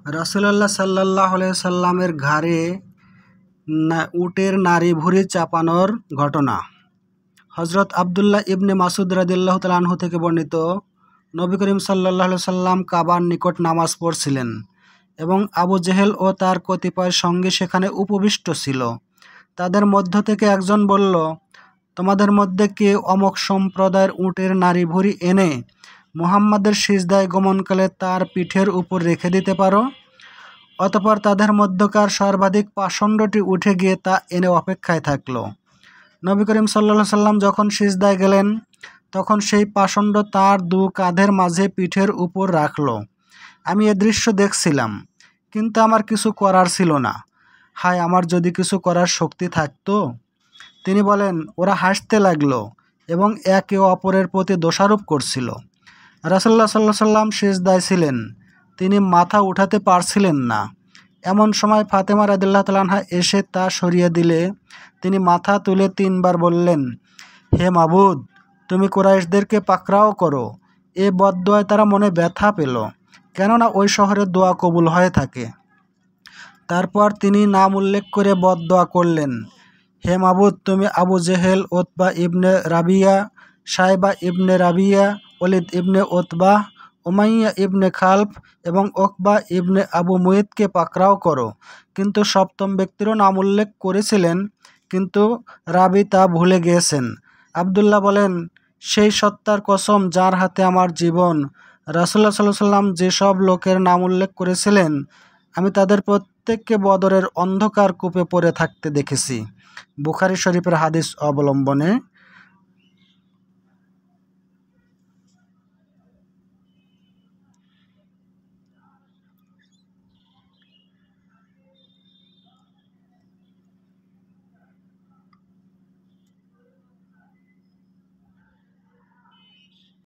রাসূলুল্লাহ সাল্লাল্লাহু আলাইহি সাল্লামের ঘাড়ে উটের নাড়ি ভুঁড়ি চাপানোর ঘটনা। হযরত আব্দুল্লাহ ইবনে মাসউদ রাদিয়াল্লাহু তাআলা আনহু থেকে বর্ণিত, নবী করিম সাল্লাল্লাহু আলাইহি সাল্লাম কাবার নিকট নামাজ পড়ছিলেন এবং আবু জেহেল ও তার কতিপয় সঙ্গী সেখানে উপবিষ্ট ছিল। তাদের মধ্য থেকে একজন বলল, তোমাদের মধ্যে কে অমুক সম্প্রদায়ের উটের নাড়ি ভুঁড়ি এনে মুহাম্মাদের সিজদায় গমনকালে তার পিঠের উপর রেখে দিতে পারো? অতঃপর তাদের মধ্যকার সর্বাধিক পাষণ্ডটি উঠে গিয়ে তা এনে অপেক্ষায় থাকল। নবী করিম সাল্লাল্লাহু আলাইহি সাল্লাম যখন সিজদায় গেলেন, তখন সেই পাষণ্ড তার দু কাঁধের মাঝে পিঠের উপর রাখল। আমি এ দৃশ্য দেখছিলাম, কিন্তু আমার কিছু করার ছিল না। হায়, আমার যদি কিছু করার শক্তি থাকতো। তিনি বলেন, ওরা হাসতে লাগলো এবং একে অপরের প্রতি দোষারোপ করছিল। রাসূলুল্লাহ সাল্লাল্লাহু আলাইহি সাল্লাম সিজদায় ছিলেন, তিনি মাথা উঠাতে পারছিলেন না। এমন সময় ফাতেমা রাদিয়াল্লাহু তাআলা আনহা এসে তা সরিয়ে দিলে তিনি মাথা তুলে 3 বার বললেন, হে মাবুদ, তুমি কুরাইশদেরকে পাকড়াও করো। এ বদদোয়ায় তারা মনে ব্যথা পেল, কেননা ওই শহরে দোয়া কবুল হয়ে থাকে। তারপর তিনি নাম উল্লেখ করে বদদোয়া করলেন, হে মাবুদ, তুমি আবু জেহেল, উতবা ইবনে রাবিয়া, সাইবা ইবনে রাবিয়া, ওলীদ ইবনে উতবাহ, উমাইয়া ইবনে খালফ এবং উকবা ইবনে আবু মুইতকে পাকড়াও করো। কিন্তু সপ্তম ব্যক্তিরও নাম উল্লেখ করেছিলেন, কিন্তু রাবি তা ভুলে গিয়েছেন। আবদুল্লাহ বলেন, সেই সত্তার কসম যার হাতে আমার জীবন, রাসূলুল্লাহ সাল্লাল্লাহু আলাইহি সাল্লাম যেসব লোকের নাম উল্লেখ করেছিলেন, আমি তাদের প্রত্যেককে বদরের অন্ধকার কূপে পড়ে থাকতে দেখেছি। বুখারী শরীফের হাদিস অবলম্বনে